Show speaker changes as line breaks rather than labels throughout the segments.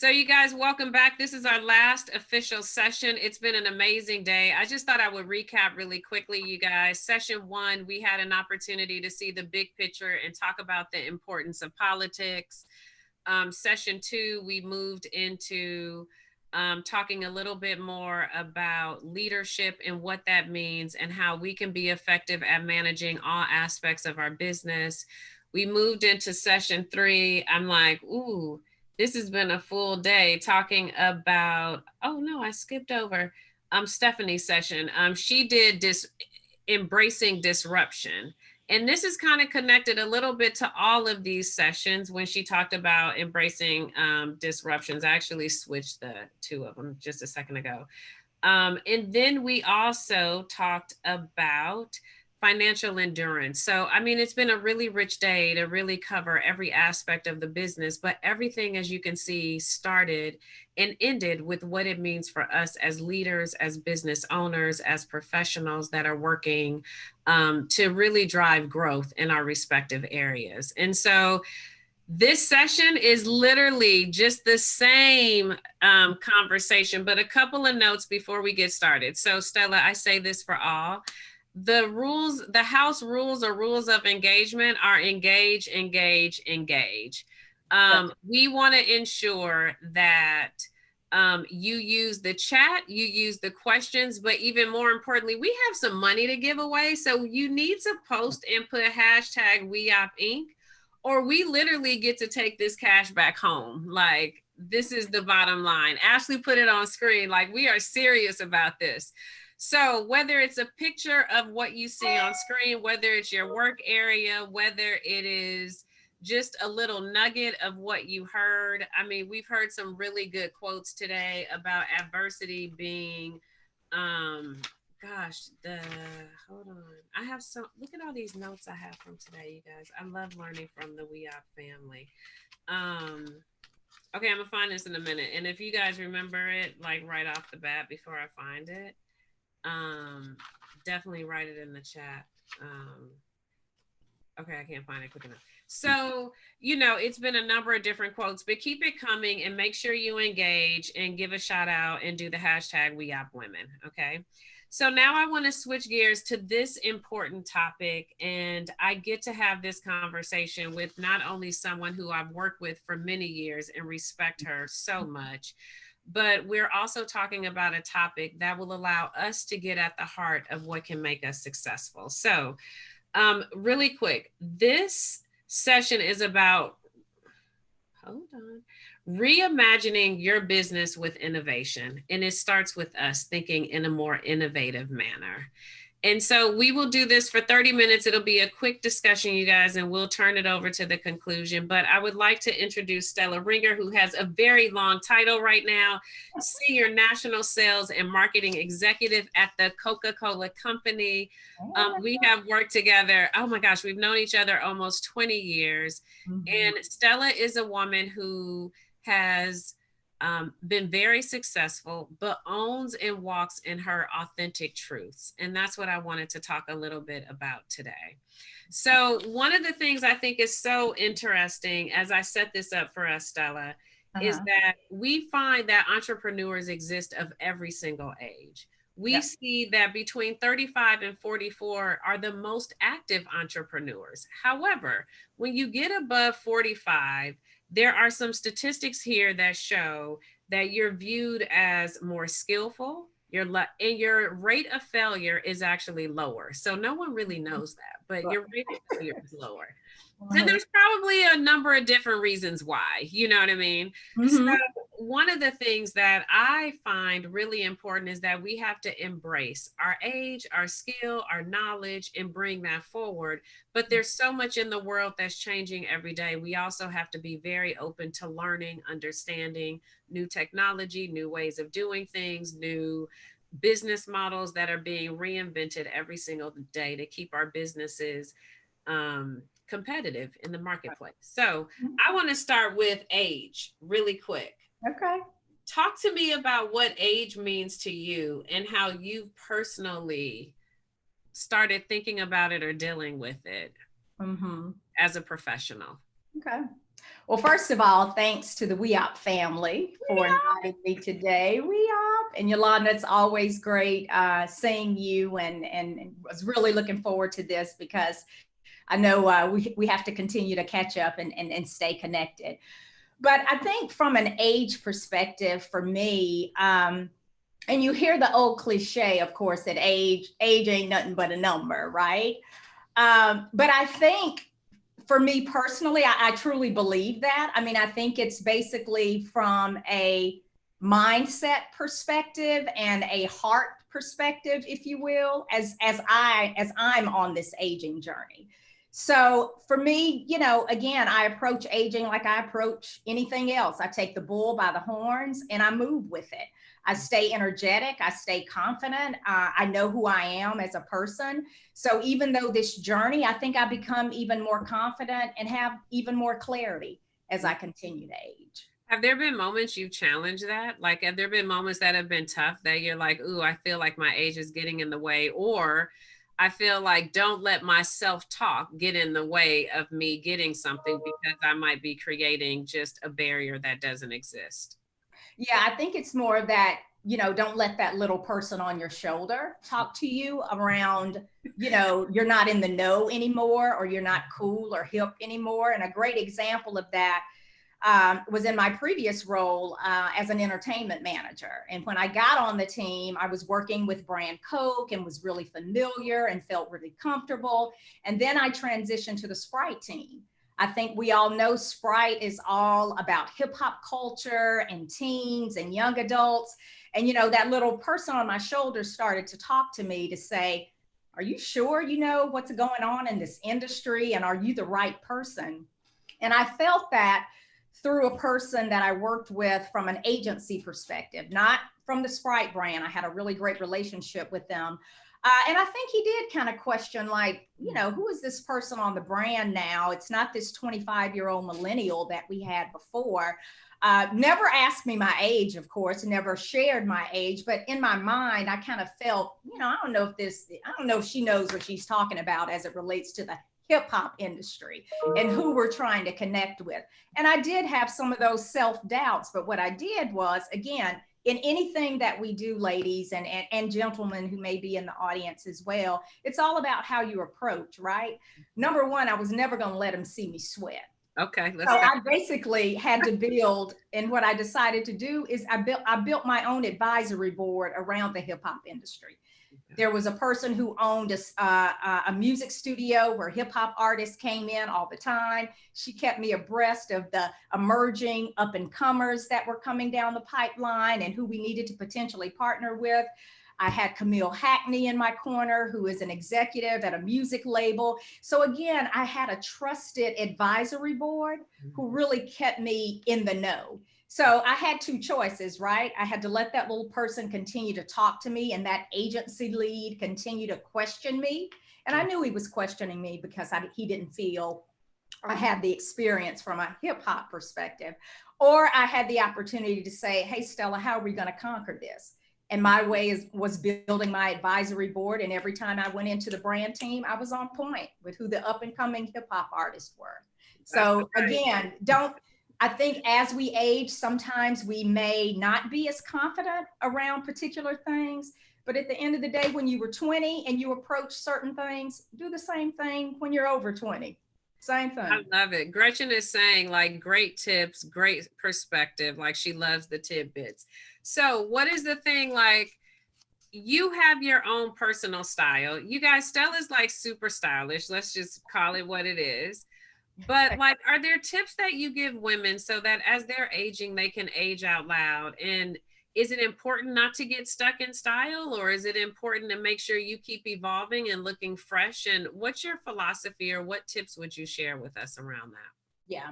So you guys, welcome back. This is our last official session. It's been an amazing day. I just thought I would recap really quickly, you guys. Session 1, we had an opportunity to see the big picture and talk about the importance of politics. Session 2, we moved into talking a little bit more about leadership and what that means and how we can be effective at managing all aspects of our business. We moved into session 3. I'm like, ooh, this has been a full day talking about, oh no, I skipped over Stephanie's session. She did embracing disruption. And this is kind of connected a little bit to all of these sessions when she talked about embracing disruptions. I actually switched the two of them just a second ago. And then we also talked about financial endurance. So, I mean, it's been a really rich day to really cover every aspect of the business, but everything, as you can see, started and ended with what it means for us as leaders, as business owners, as professionals that are working to really drive growth in our respective areas. And so, this session is literally just the same conversation, but a couple of notes before we get started. So, Stella, I say this for all. The rules, the house rules or rules of engagement are engage, engage, engage. We want to ensure that you use the chat, you use the questions, but even more importantly, we have some money to give away. So you need to post and put hashtag WeOpInc, or we literally get to take this cash back home. Like, this is the bottom line. Ashley put it on screen. Like, we are serious about this. So whether it's a picture of what you see on screen, whether it's your work area, whether it is just a little nugget of what you heard. I mean, we've heard some really good quotes today about adversity being, hold on. I have some, look at all these notes I have from today, you guys. I love learning from the WeOp family. Okay, I'm gonna find this in a minute. And if you guys remember it, like right off the bat before I find it, definitely write it in the chat. Okay, I can't find it quick enough. So, you know, it's been a number of different quotes, but keep it coming and make sure you engage and give a shout out and do the hashtag WeOpWomen. Okay. So now I want to switch gears to this important topic, and I get to have this conversation with not only someone who I've worked with for many years and respect her so much, but we're also talking about a topic that will allow us to get at the heart of what can make us successful. So, really quick, this session is about, hold on, reimagining your business with innovation. And it starts with us thinking in a more innovative manner. And so we will do this for 30 minutes. It'll be a quick discussion, you guys, and we'll turn it over to the conclusion. But I would like to introduce Stella Ringer, who has a very long title right now, Senior National Sales and Marketing Executive at the Coca-Cola Company. We have worked together. Oh my gosh, we've known each other almost 20 years. And Stella is a woman who has been very successful, but owns and walks in her authentic truths. And that's what I wanted to talk a little bit about today. So one of the things I think is so interesting as I set this up for us, Stella, is that we find that entrepreneurs exist of every single age. We see that between 35 and 44 are the most active entrepreneurs. However, when you get above 45, there are some statistics here that show that you're viewed as more skillful, and your rate of failure is actually lower. So no one really knows that, but your rate of failure is lower. And there's probably a number of different reasons why, you know what I mean? So one of the things that I find really important is that we have to embrace our age, our skill, our knowledge, and bring that forward. But there's so much in the world that's changing every day. We also have to be very open to learning, understanding new technology, new ways of doing things, new business models that are being reinvented every single day to keep our businesses competitive in the marketplace. So I want to start with age really quick.
Okay.
Talk to me about what age means to you and how you personally started thinking about it or dealing with it as a professional.
Okay. Well, first of all, thanks to the WeOp family for inviting me today. WeOp and Yolanda, it's always great seeing you, and was really looking forward to this because I know we have to continue to catch up and stay connected. But I think from an age perspective, for me, and you hear the old cliche, of course, that age ain't nothing but a number, right? But I think for me personally, I truly believe that. I mean, I think it's basically from a mindset perspective and a heart perspective, if you will, as I'm on this aging journey. So for me, again, I approach aging like I approach anything else. I take the bull by the horns and I move with it. I stay energetic. I stay confident. I know who I am as a person. So even though this journey, I think I become even more confident and have even more clarity as I continue to age.
Have there been moments you've challenged that? Like, have there been moments that have been tough that you're like, ooh, I feel like my age is getting in the way, or I feel like don't let my self talk get in the way of me getting something because I might be creating just a barrier that doesn't exist?
Yeah, I think it's more of that, don't let that little person on your shoulder talk to you around, you're not in the know anymore, or you're not cool or hip anymore. And a great example of that was in my previous role as an entertainment manager. And when I got on the team, I was working with brand Coke and was really familiar and felt really comfortable. And then I transitioned to the Sprite team. I think we all know Sprite is all about hip hop culture and teens and young adults. And, that little person on my shoulder started to talk to me to say, are you sure you know what's going on in this industry? And are you the right person? And I felt that through a person that I worked with from an agency perspective, not from the Sprite brand. I had a really great relationship with them. And I think he did kind of question, like, who is this person on the brand now? It's not this 25-year-old millennial that we had before. Never asked me my age, of course, never shared my age, but in my mind, I kind of felt, I don't know if she knows what she's talking about as it relates to the hip hop industry and who we're trying to connect with. And I did have some of those self doubts, but what I did was, again, in anything that we do, ladies and gentlemen who may be in the audience as well, it's all about how you approach, right? Number one, I was never going to let them see me sweat.
Okay, let's
So
go.
I basically had to build, and what I decided to do is I built my own advisory board around the hip hop industry. There was a person who owned a music studio where hip hop artists came in all the time. She kept me abreast of the emerging up and comers that were coming down the pipeline and who we needed to potentially partner with. I had Camille Hackney in my corner, who is an executive at a music label. So again, I had a trusted advisory board who really kept me in the know. So I had two choices, right? I had to let that little person continue to talk to me and that agency lead continue to question me. And I knew he was questioning me because he didn't feel I had the experience from a hip hop perspective. Or I had the opportunity to say, hey, Stella, how are we going to conquer this? And my way was building my advisory board. And every time I went into the brand team, I was on point with who the up and coming hip hop artists were. So again, I think as we age, sometimes we may not be as confident around particular things. But at the end of the day, when you were 20 and you approach certain things, do the same thing when you're over 20. Same thing.
I love it. Gretchen is saying, like, great tips, great perspective. Like, she loves the tidbits. So, what is the thing, like, you have your own personal style. You guys, Stella's like super stylish. Let's just call it what it is. But like, are there tips that you give women so that as they're aging, they can age out loud? And is it important not to get stuck in style, or is it important to make sure you keep evolving and looking fresh? And what's your philosophy, or what tips would you share with us around that?
Yeah.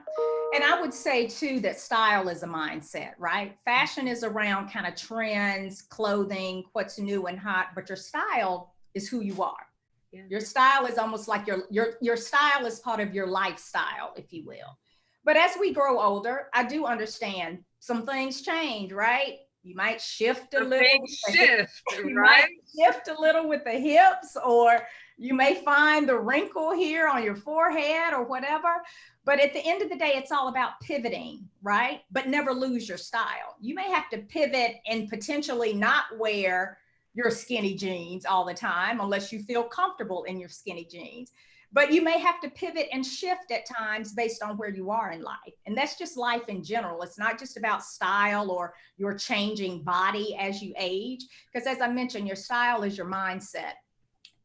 And I would say too that style is a mindset, right? Fashion is around kind of trends, clothing, what's new and hot, but your style is who you are. Yeah. Your style is almost like your style is part of your lifestyle, if you will. But as we grow older, I do understand some things change, right? You might shift a little.
Big shift,
you
right?
might shift a little with the hips, or You may find the wrinkle here on your forehead or whatever. But at the end of the day, it's all about pivoting, right? But never lose your style. You may have to pivot and potentially not wear your skinny jeans all the time unless you feel comfortable in your skinny jeans. But you may have to pivot and shift at times based on where you are in life. And that's just life in general. It's not just about style or your changing body as you age. Because as I mentioned, your style is your mindset.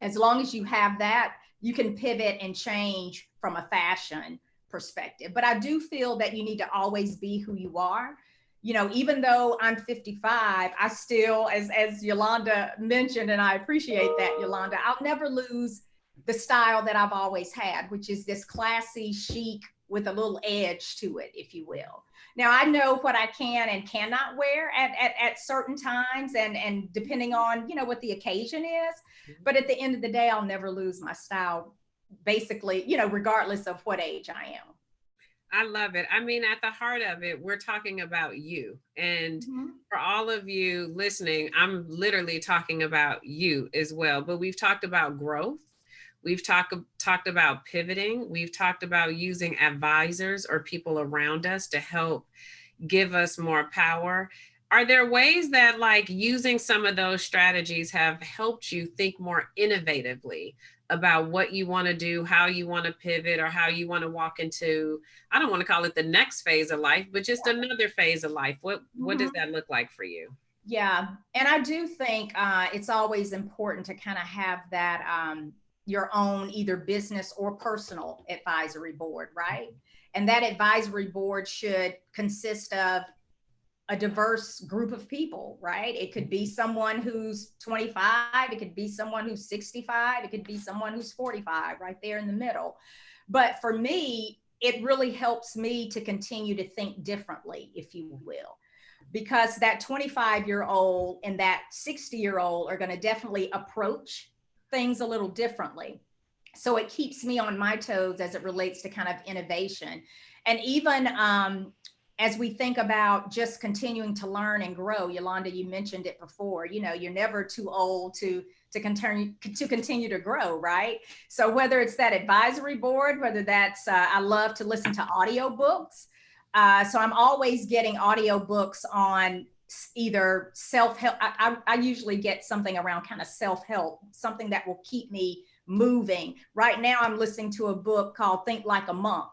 As long as you have that, you can pivot and change from a fashion perspective. But I do feel that you need to always be who you are. You know, even though I'm 55, I still, as Yolanda mentioned, and I appreciate that, Yolanda, I'll never lose the style that I've always had, which is this classy, chic with a little edge to it, if you will. Now I know what I can and cannot wear at certain times and depending on, you know, what the occasion is. But at the end of the day, I'll never lose my style, basically, you know, regardless of what age I am.
I love it. I mean, at the heart of it, we're talking about you. And for all of you listening, I'm literally talking about you as well. But we've talked about growth. We've talked about pivoting. We've talked about using advisors or people around us to help give us more power. Are there ways that like using some of those strategies have helped you think more innovatively about what you want to do, how you want to pivot, or how you want to walk into, I don't want to call it the next phase of life, but just another phase of life? What does that look like for you?
Yeah. And I do think it's always important to kind of have that your own either business or personal advisory board, right? And that advisory board should consist of a diverse group of people, right? It could be someone who's 25, it could be someone who's 65, it could be someone who's 45, right there in the middle. But for me, it really helps me to continue to think differently, if you will, because that 25-year-old and that 60-year-old are going to definitely approach things a little differently. So it keeps me on my toes as it relates to kind of innovation. And even as we think about just continuing to learn and grow, Yolanda, you mentioned it before, you know, you're never too old to continue to grow, right? So whether it's that advisory board, whether that's I love to listen to audiobooks. So I'm always getting audiobooks on either self-help. I usually get something around kind of self-help, something that will keep me moving. Right now I'm listening to a book called Think Like a Monk.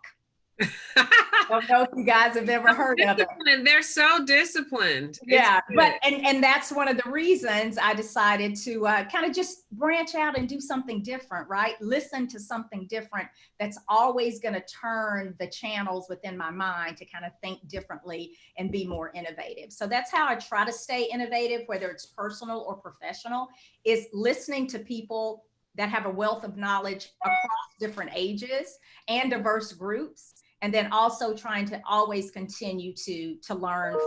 I don't know if you guys have ever heard of it.
They're so disciplined.
Yeah, but and that's one of the reasons I decided to kind of just branch out and do something different, right? Listen to something different that's always going to turn the channels within my mind to kind of think differently and be more innovative. So that's how I try to stay innovative, whether it's personal or professional, is listening to people that have a wealth of knowledge across different ages and diverse groups. And then also trying to always continue to learn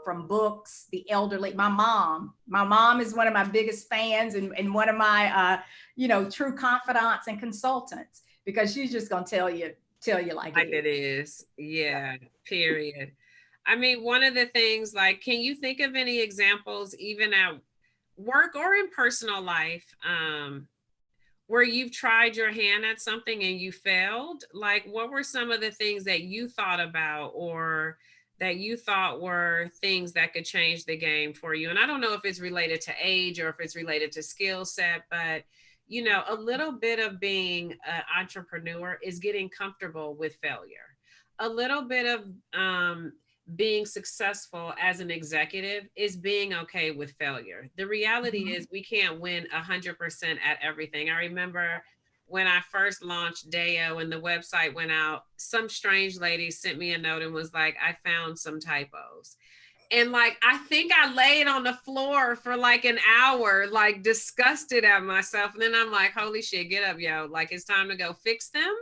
from books, the elderly. My mom is one of my biggest fans and one of my you know, true confidants and consultants, because she's just gonna tell you like
it is. Yeah, period. I mean, one of the things, like, can you think of any examples, even at work or in personal life, where you've tried your hand at something and you failed? Like, what were some of the things that you thought about or that you thought were things that could change the game for you? And I don't know if it's related to age or if it's related to skill set, but you know, a little bit of being an entrepreneur is getting comfortable with failure. A little bit of being successful as an executive is being okay with failure. The reality is we can't win 100% at everything. I remember when I first launched DAYO and the website went out, some strange lady sent me a note and was like, I found some typos. And like, I think I laid on the floor for like an hour, like disgusted at myself. And then I'm like, holy shit, get up, yo. Like, it's time to go fix them.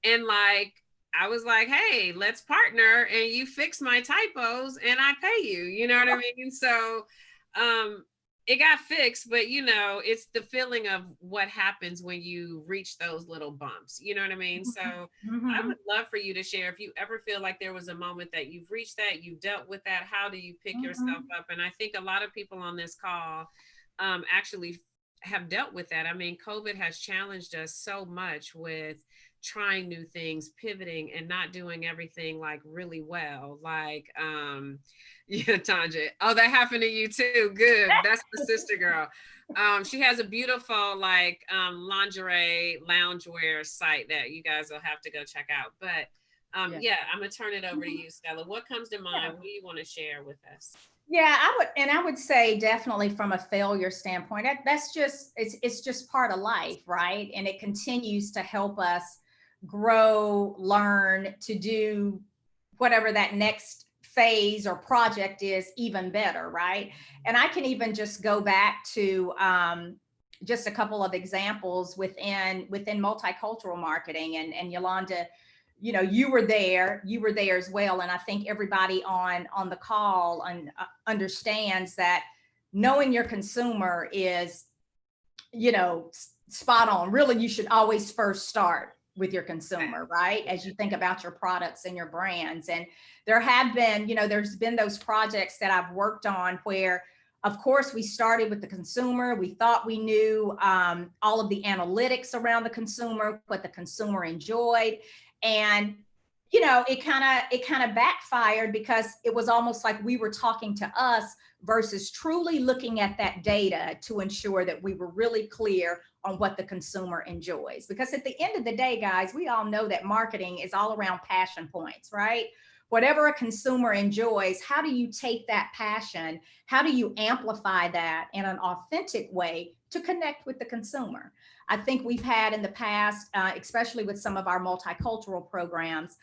And like, I was like, hey, let's partner and you fix my typos and I pay you, you know what I mean? So it got fixed, but you know, it's the feeling of what happens when you reach those little bumps, you know what I mean? So I would love for you to share, if you ever feel like there was a moment that you've reached that, you've dealt with that, how do you pick yourself up? And I think a lot of people on this call actually have dealt with that. I mean, COVID has challenged us so much with trying new things, pivoting, and not doing everything like really well. Like, yeah, Tanja. Oh, that happened to you too. Good. That's the sister girl. She has a beautiful like lingerie loungewear site that you guys will have to go check out. But
Yeah.
yeah, I'm gonna turn it over to you, Stella. What comes to
Yeah.
mind? What do you want to share with us?
Yeah, I would say definitely from a failure standpoint, that's just it's just part of life, right? And it continues to help us grow, learn to do whatever that next phase or project is even better, right? And I can even just go back to just a couple of examples within multicultural marketing, and Yolanda, you were there as well, and I think everybody on the call understands that knowing your consumer is, spot on. Really, you should always first start with your consumer, right? As you think about your products and your brands. And there's been those projects that I've worked on where, of course, we started with the consumer. We thought we knew all of the analytics around the consumer, what the consumer enjoyed. And it kind of backfired because it was almost like we were talking to us versus truly looking at that data to ensure that we were really clear on what the consumer enjoys. Because at the end of the day, guys, we all know that marketing is all around passion points, right? Whatever a consumer enjoys, how do you take that passion? How do you amplify that in an authentic way to connect with the consumer? I think we've had in the past, especially with some of our multicultural programs,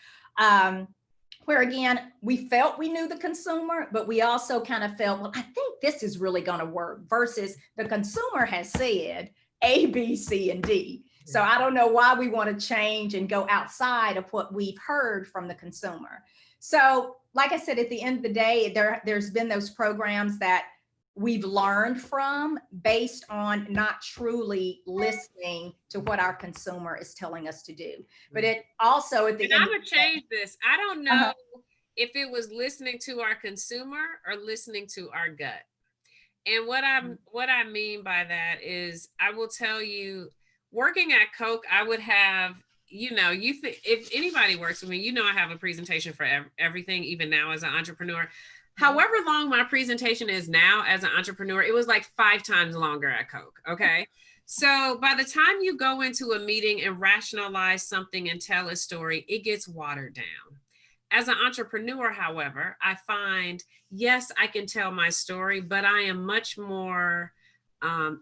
where again, we felt we knew the consumer, but we also kind of felt, well, I think this is really going to work, versus the consumer has said A, B, C, and D. So I don't know why we want to change and go outside of what we've heard from the consumer. So, like I said, at the end of the day, there's been those programs that we've learned from based on not truly listening to what our consumer is telling us to do. But it also at the
And
end
I'm
of
gonna
the day,
change this. I don't know
uh-huh.
if it was listening to our consumer or listening to our gut. And what I mean by that is I will tell you, working at Coke, I would have, if anybody works with me, I have a presentation for everything, even now as an entrepreneur. However long my presentation is now as an entrepreneur, it was like 5 times longer at Coke. Okay. So by the time you go into a meeting and rationalize something and tell a story, it gets watered down. As an entrepreneur, however, I find, yes, I can tell my story, but I am much more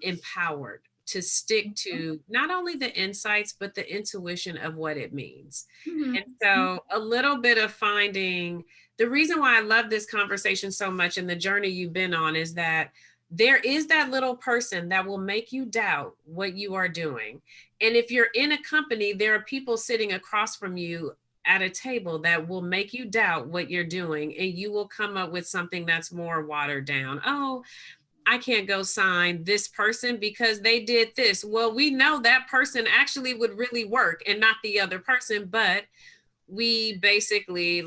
empowered to stick to not only the insights, but the intuition of what it means. And
Mm-hmm.
so, a little bit of finding the reason why I love this conversation so much and the journey you've been on is that there is that little person that will make you doubt what you are doing. And if you're in a company, there are people sitting across from you at a table that will make you doubt what you're doing, and you will come up with something that's more watered down. Oh, I can't go sign this person because they did this. Well, we know that person actually would really work and not the other person, but we basically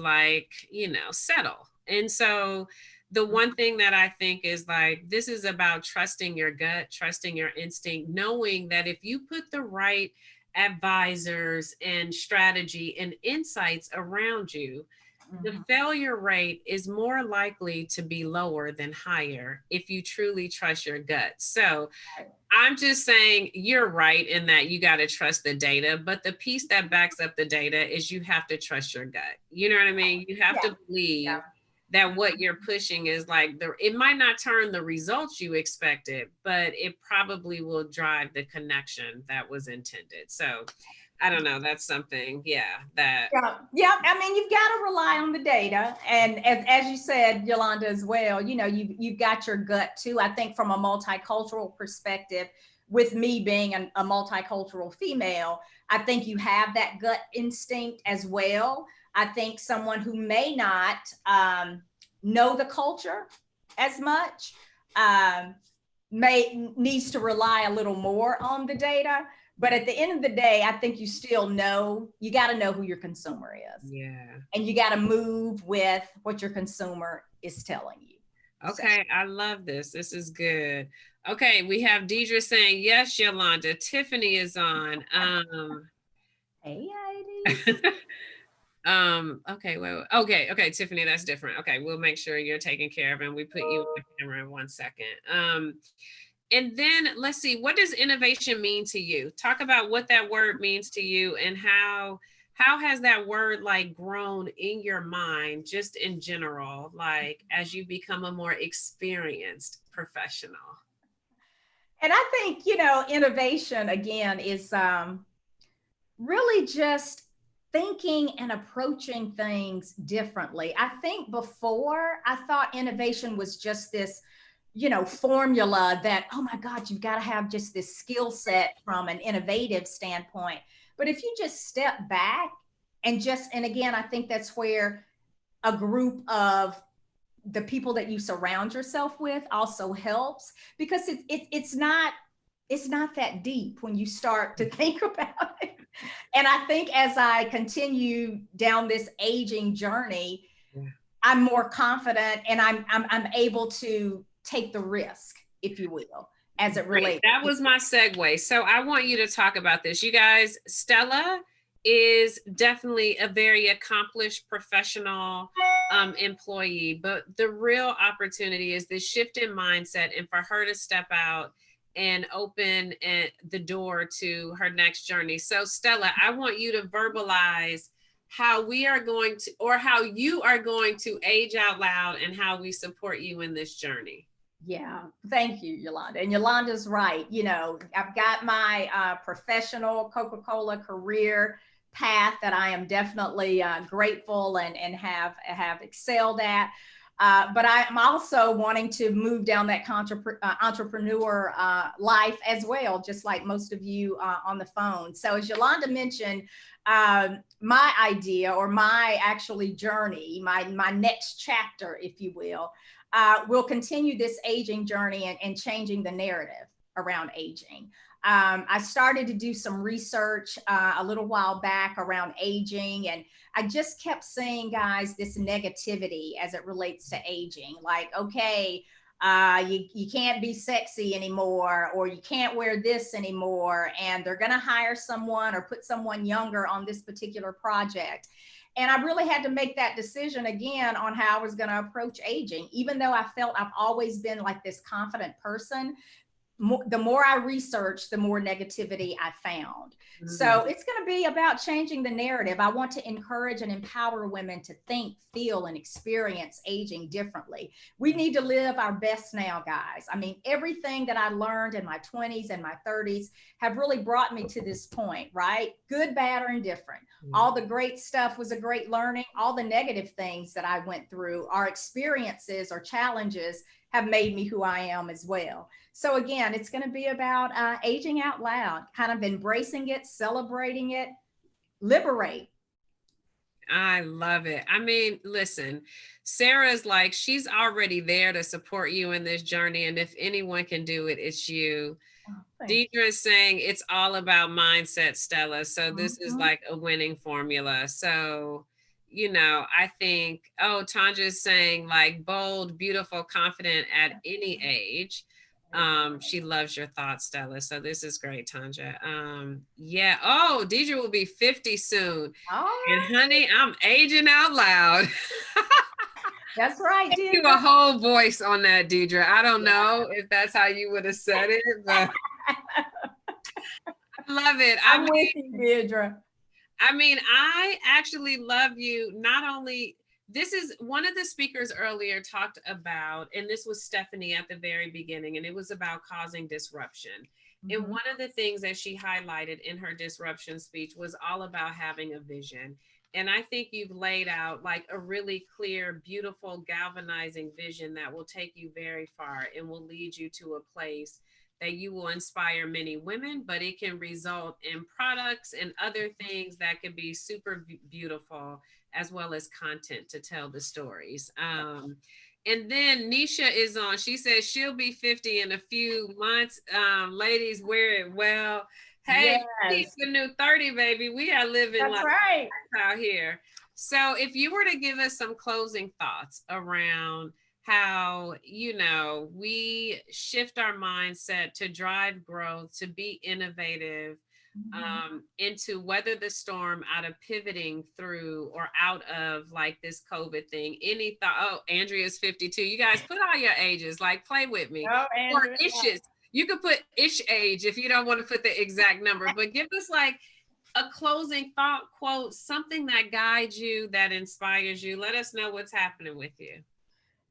settle. And so the one thing that I think is like, this is about trusting your gut, trusting your instinct, knowing that if you put the right advisors and strategy and insights around you, the
Mm-hmm.
failure rate is more likely to be lower than higher if you truly trust your gut. So I'm just saying you're right in that you got to trust the data, but the piece that backs up the data is you have to trust your gut. You know what I mean? You have
Yeah.
to believe
Yeah.
that what you're pushing is like it might not turn the results you expected, but it probably will drive the connection that was intended. So I don't know. That's something, yeah, that
Yeah, yeah. I mean, you've got to rely on the data, and as you said, Yolanda, as well. You've got your gut too. I think from a multicultural perspective, with me being a multicultural female, I think you have that gut instinct as well. I think someone who may not know the culture as much um, may needs to rely a little more on the data. But at the end of the day, I think you got to know who your consumer is,
yeah.
and you got to move with what your consumer is telling you. So
Okay, I love this. This is good. Okay, we have Deidre saying, yes, Yolanda. Tiffany is on.
Hey, ladies.
Okay, okay, Tiffany, that's different. Okay, we'll make sure you're taken care of and we put you on the camera in 1 second. And then let's see, what does innovation mean to you? Talk about what that word means to you and how has that word like grown in your mind just in general, like as you become a more experienced professional?
And I think, innovation again is really just thinking and approaching things differently. I think before I thought innovation was just this, formula that, oh my God, you've got to have just this skill set from an innovative standpoint. But if you just step back and again, I think that's where a group of the people that you surround yourself with also helps, because it's not that deep when you start to think about it. And I think as I continue down this aging journey, I'm more confident and I'm able to take the risk, if you will, as it relates.
That was my segue. So I want you to talk about this. You guys, Stella is definitely a very accomplished professional employee, but the real opportunity is this shift in mindset and for her to step out and open the door to her next journey. So Stella, I want you to verbalize how we are going to, or how you are going to age out loud and how we support you in this journey.
Yeah, thank you, Yolanda. And Yolanda's right. I've got my professional Coca-Cola career path that I am definitely grateful and have excelled at. But I'm also wanting to move down that entrepreneur life as well, just like most of you on the phone. So as Yolanda mentioned, my idea or my actually journey, my next chapter, if you will continue this aging journey and changing the narrative around aging. I started to do some research a little while back around aging, and I just kept seeing, guys, this negativity as it relates to aging. Like, okay, you can't be sexy anymore, or you can't wear this anymore, and they're going to hire someone or put someone younger on this particular project. And I really had to make that decision again on how I was going to approach aging, even though I felt I've always been like this confident person. The more I researched, the more negativity I found. Mm-hmm. So it's going to be about changing the narrative. I want to encourage and empower women to think, feel, and experience aging differently. We need to live our best now, guys. I mean, everything that I learned in my 20s and my 30s have really brought me to this point, right? Good, bad, or indifferent. Mm-hmm. All the great stuff was a great learning. All the negative things that I went through, our experiences or challenges, have made me who I am as well. So again, it's going to be about aging out loud, kind of embracing it, celebrating it, liberate.
I love it. I mean, listen, Sarah's like, she's already there to support you in this journey. And if anyone can do it, it's you. Deidre is saying it's all about mindset, Stella. So this is like a winning formula. So, I think, Tanja is saying like bold, beautiful, confident at any age. She loves your thoughts, Stella. So this is great, Tanja. Yeah. Oh, Deidre will be 50 soon. And honey, I'm aging out loud.
That's right, Deidre.
You a whole voice on that, Deidre. I don't know if that's how you would have said it, but I love it.
I'm with you, Deidre.
I mean, I actually love you. Not only, this is one of the speakers earlier talked about, and this was Stephanie at the very beginning, and it was about causing disruption. Mm-hmm. And one of the things that she highlighted in her disruption speech was all about having a vision. And I think you've laid out like a really clear, beautiful, galvanizing vision that will take you very far and will lead you to a place that you will inspire many women, but it can result in products and other things that could be super beautiful, as well as content to tell the stories. And then Nisha is on. She says she'll be 50 in a few months. Ladies, wear it well. Hey, yes. The new 30, baby. We are living
That's like right
out here. So if you were to give us some closing thoughts around how, we shift our mindset to drive growth, to be innovative, into weather the storm, out of pivoting through or out of like this COVID thing. Any thought? Oh, Andrea's 52. You guys put all your ages, like play with me.
Oh,
Or
Andrew.
ishes. You could put ish age if you don't want to put the exact number, but give us like a closing thought, quote, something that guides you, that inspires you. Let us know what's happening with you.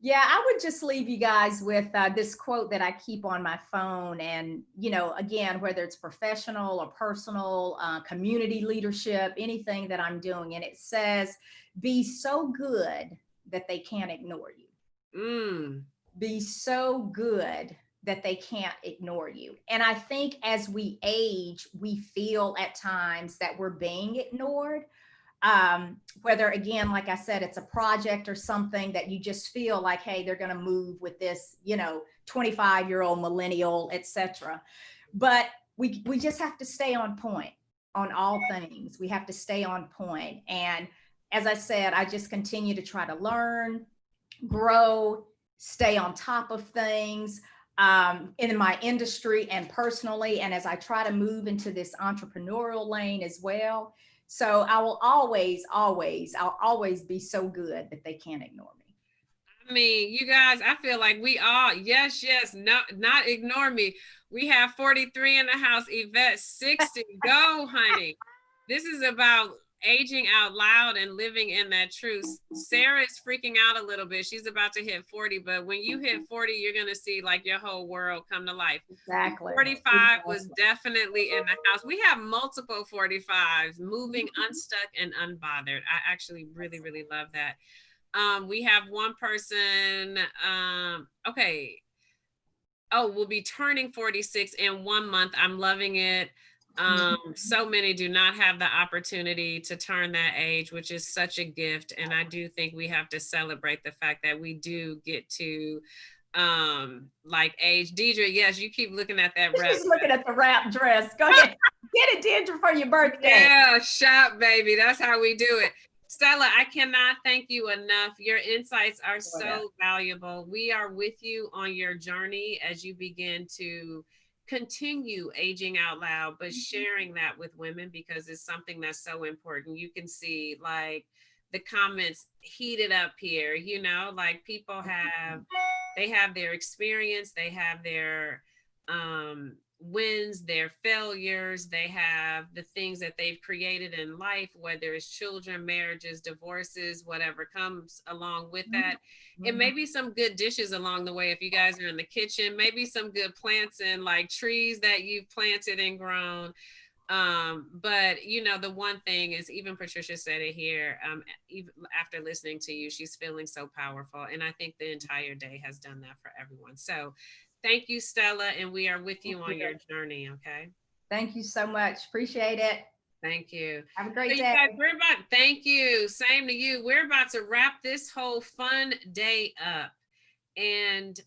Yeah, I would just leave you guys with this quote that I keep on my phone. And, again, whether it's professional or personal, community leadership, anything that I'm doing. And it says, be so good that they can't ignore you. Be so good that they can't ignore you. And I think as we age, we feel at times that we're being ignored. Whether, again, like I said, it's a project or something that you just feel like, hey, they're going to move with this, 25-year-old millennial, etc. But we just have to stay on point on all things. We have to stay on point. And as I said, I just continue to try to learn, grow, stay on top of things, in my industry and personally. And as I try to move into this entrepreneurial lane as well. So I will I'll always be so good that they can't ignore me.
I mean, you guys, I feel like we all, yes, not ignore me. We have 43 in the house, Yvette 60. Go, honey. This is about aging out loud and living in that truth. Sarah is freaking out a little bit. She's about to hit 40, but when you hit 40, you're going to see like your whole world come to life.
Exactly.
45 was definitely in the house. We have multiple 45s, moving unstuck and unbothered. I actually really, really love that. We have one person, okay. Oh, we'll be turning 46 in 1 month. I'm loving it. So many do not have the opportunity to turn that age, which is such a gift. And I do think we have to celebrate the fact that we do get to like age. Deidre, yes, you keep looking at that wrap.
She's looking at the wrap dress. Go ahead. Get it, Deidre, for your birthday.
Yeah, shop, baby. That's how we do it. Stella, I cannot thank you enough. Your insights are so valuable. We are with you on your journey as you begin to continue aging out loud, but sharing that with women because it's something that's so important. You can see like the comments heated up here, like people they have their experience, they have their wins, their failures, they have the things that they've created in life, whether it's children, marriages, divorces, whatever comes along with that. It may be some good dishes along the way if you guys are in the kitchen, maybe some good plants and like trees that you've planted and grown. But the one thing is, even Patricia said it here, even after listening to you, she's feeling so powerful. And I think the entire day has done that for everyone. So thank you, Stella, and we are with you on your journey, okay?
Thank you so much. Appreciate it.
Thank you.
Have a great day.
Guys, thank you. Same to you. We're about to wrap this whole fun day up. And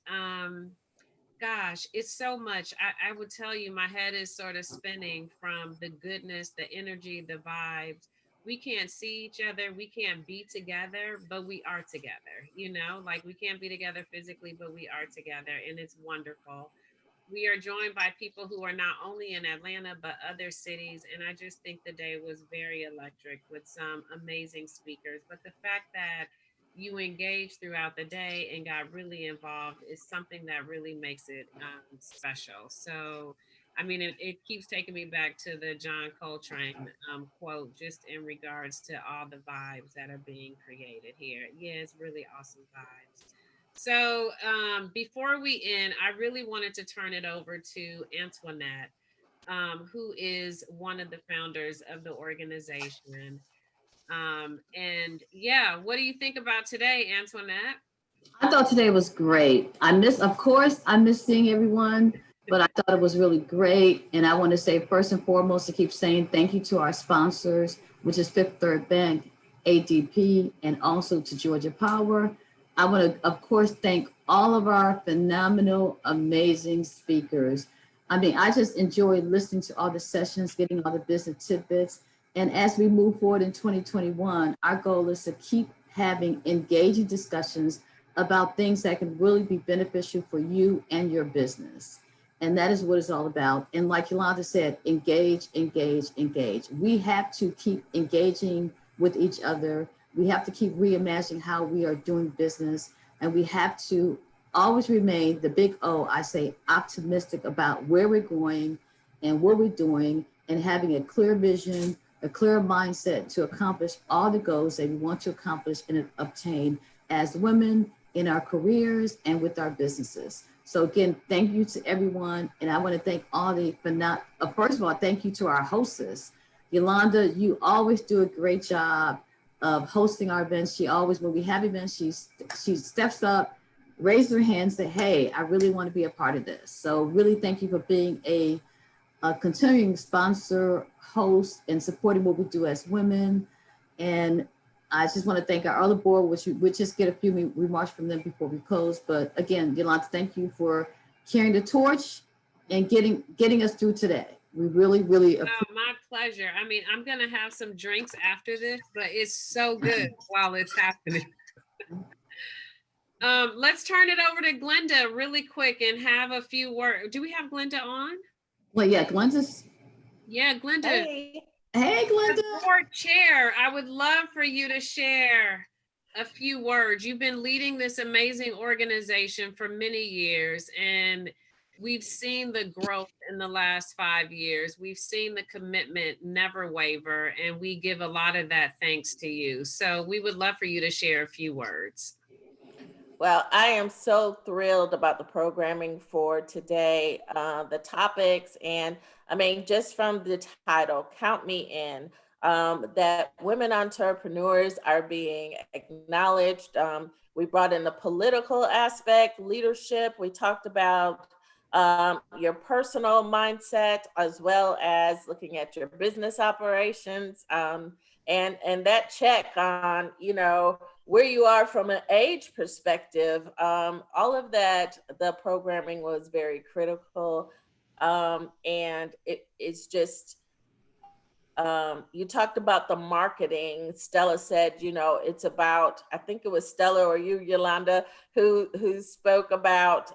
gosh, it's so much. I would tell you, my head is sort of spinning from the goodness, the energy, the vibes. We can't see each other. We can't be together, but we are together. Like we can't be together physically, but we are together. And it's wonderful. We are joined by people who are not only in Atlanta, but other cities. And I just think the day was very electric with some amazing speakers. But the fact that you engaged throughout the day and got really involved is something that really makes it special. So, I mean, it keeps taking me back to the John Coltrane quote, just in regards to all the vibes that are being created here. Yeah, it's really awesome vibes. So before we end, I really wanted to turn it over to Antoinette, who is one of the founders of the organization. And yeah, what do you think about today, Antoinette?
I thought today was great. I miss seeing everyone, but I thought it was really great. And I want to say, first and foremost, to keep saying thank you to our sponsors, which is Fifth Third Bank, ADP, and also to Georgia Power. I want to, of course, thank all of our phenomenal, amazing speakers. I mean, I just enjoyed listening to all the sessions, getting all the business tidbits. And as we move forward in 2021, our goal is to keep having engaging discussions about things that can really be beneficial for you and your business. And that is what it's all about. And like Yolanda said, engage, engage, engage. We have to keep engaging with each other. We have to keep reimagining how we are doing business. And we have to always remain, the big O, I say, optimistic about where we're going and what we're doing, and having a clear vision, a clear mindset to accomplish all the goals that we want to accomplish and obtain as women in our careers and with our businesses. So again, thank you to everyone. And I want to thank all the, first of all, thank you to our hostess. Yolanda, you always do a great job of hosting our events. She always, when we have events, she steps up, raises her hand, say, hey, I really want to be a part of this. So really thank you for being a continuing sponsor, host, and supporting what we do as women. And I just want to thank our other board, which we just get a few remarks from them before we close. But again, Yolanda, thank you for carrying the torch and getting us through today. We really, really appreciate.
My pleasure. I mean, I'm gonna have some drinks after this, but it's so good while it's happening. Let's turn it over to Glenda really quick and have a few words. Do we have Glenda on?
Well, yeah, Glenda's.
Yeah, Glenda.
Hey, Glenda.
Board chair, I would love for you to share a few words. You've been leading this amazing organization for many years, and we've seen the growth in the last 5 years. We've seen the commitment never waver, and we give a lot of that thanks to you. So we would love for you to share a few words.
Well, I am so thrilled about the programming for today, the topics, and I mean, just from the title, count me in, that women entrepreneurs are being acknowledged. We brought in the political aspect, leadership. We talked about your personal mindset, as well as looking at your business operations, and that check on, you know, where you are from an age perspective. All of that, the programming was very critical. And it's just, you talked about the marketing. Stella said, you know, it's about, I think it was Stella or you, Yolanda, who spoke about,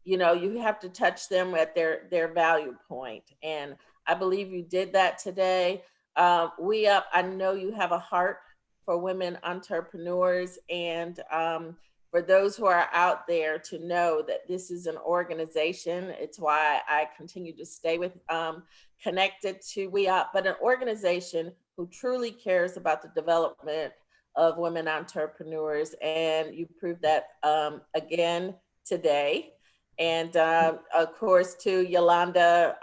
you know, you have to touch them at their value point. And I believe you did that today. I know you have a heart for women entrepreneurs, and for those who are out there to know that this is an organization. It's why I continue to stay with connected to WeUp, but an organization who truly cares about the development of women entrepreneurs. And you proved that again today. And of course, to Yolanda,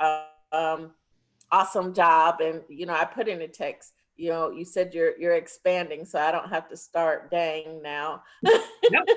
awesome job. And, you know, I put in a text, you know, you said you're expanding, so I don't have to start dang now.
Nope.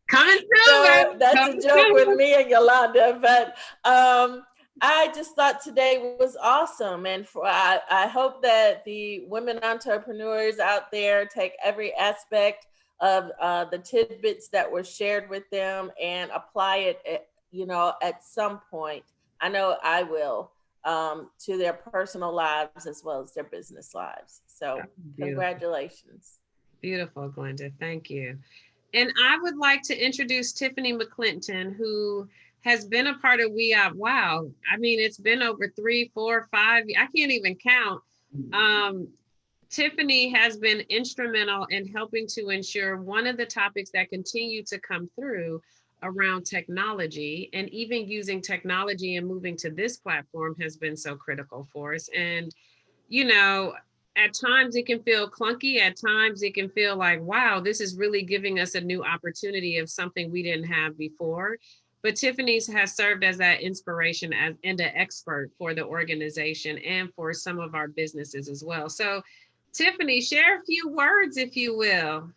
Coming through.
So that's a joke with me and Yolanda. But I just thought today was awesome. And I hope that the women entrepreneurs out there take every aspect of the tidbits that were shared with them and apply it, you know, at some point. I know I will. To their personal lives as well as their business lives. So congratulations.
Beautiful, Glenda. Thank you. And I would like to introduce Tiffany McClinton, who has been a part of WeUp. Wow. I mean, it's been over 3, 4, 5, I can't even count. Tiffany has been instrumental in helping to ensure one of the topics that continue to come through around technology, and even using technology and moving to this platform has been so critical for us. And, you know, at times it can feel clunky. At times it can feel like, wow, this is really giving us a new opportunity of something we didn't have before. But Tiffany's has served as that inspiration and an expert for the organization and for some of our businesses as well. So Tiffany, share a few words, if you will.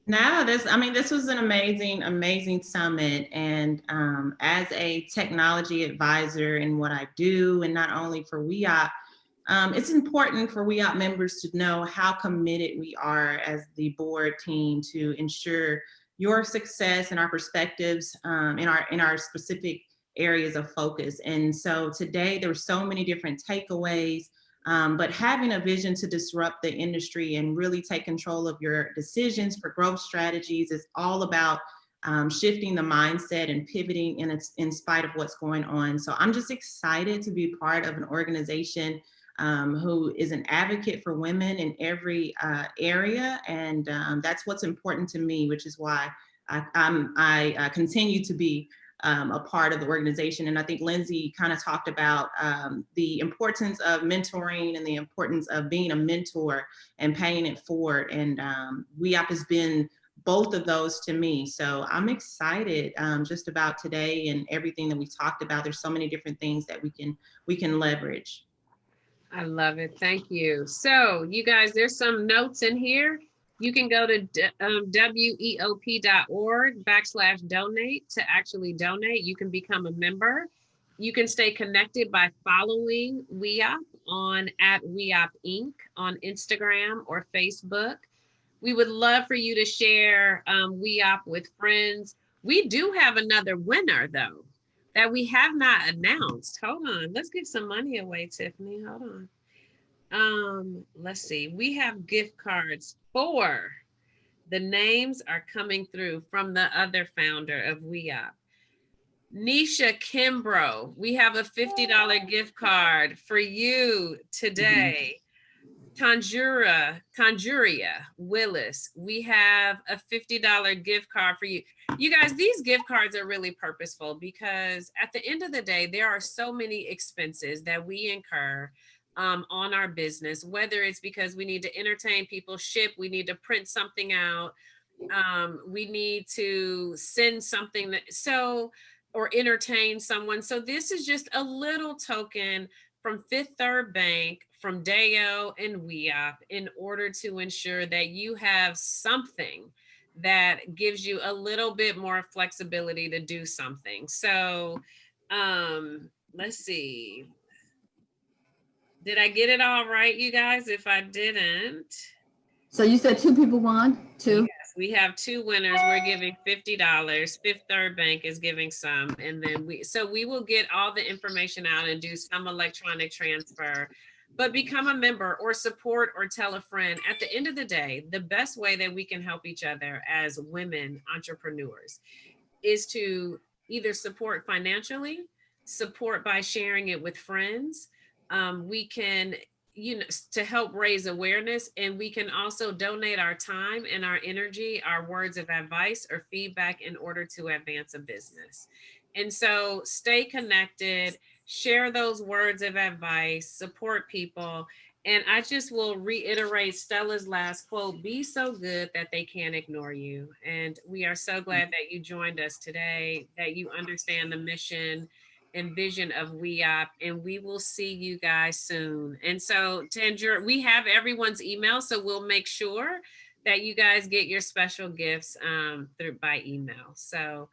No, this was an amazing summit. And as a technology advisor in what I do, and not only for WeUp, it's important for WeUp members to know how committed we are as the board team to ensure your success and our perspectives in our specific areas of focus. And so today there were so many different takeaways But having a vision to disrupt the industry and really take control of your decisions for growth strategies is all about shifting the mindset and pivoting in spite of what's going on. So I'm just excited to be part of an organization who is an advocate for women in every area. And that's what's important to me, which is why I continue to be a part of the organization. And I think Lindsay kind of talked about the importance of mentoring and the importance of being a mentor and paying it forward. And WEOP has been both of those to me. So I'm excited just about today and everything that we talked about. There's so many different things that we can leverage.
I love it. Thank you. So you guys, there's some notes in here. You can go to weop.org/donate to actually donate. You can become a member. You can stay connected by following WEOP on @WEOP Inc. on Instagram or Facebook. We would love for you to share WEOP with friends. We do have another winner though, that we have not announced. Hold on, let's give some money away, Tiffany. Hold on. Let's see. We have gift cards for, the names are coming through from the other founder of WEOP. Nisha Kimbrough, we have a $50 gift card for you today. Tanjuria Willis, we have a $50 gift card for you. You guys, these gift cards are really purposeful because at the end of the day, there are so many expenses that we incur on our business, whether it's because we need to entertain people, ship, we need to print something out, we need to send something or entertain someone. So this is just a little token from Fifth Third Bank, from DAYO and WEOP, in order to ensure that you have something that gives you a little bit more flexibility to do something. So let's see. Did I get it all right, you guys? If I didn't.
So you said 2 people won? 2?
Yes, we have 2 winners. We're giving $50. Fifth Third Bank is giving some. And then we will get all the information out and do some electronic transfer, but become a member or support or tell a friend. At the end of the day, the best way that we can help each other as women entrepreneurs is to either support financially, support by sharing it with friends. We can, to help raise awareness, and we can also donate our time and our energy, our words of advice or feedback in order to advance a business. And so stay connected, share those words of advice, support people. And I just will reiterate Stella's last quote: be so good that they can't ignore you. And we are so glad that you joined us today, that you understand the mission and vision of WEOP, and we will see you guys soon. And so, Tanjura, we have everyone's email, so we'll make sure that you guys get your special gifts through by email. So,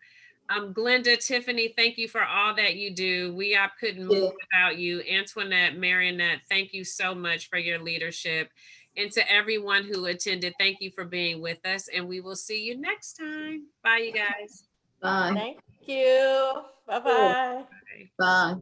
Glenda, Tiffany, thank you for all that you do. WEOP couldn't move without you. Antoinette, Marionette, thank you so much for your leadership. And to everyone who attended, thank you for being with us. And we will see you next time. Bye, you guys.
Bye.
Thank you. Bye-bye.
Bye.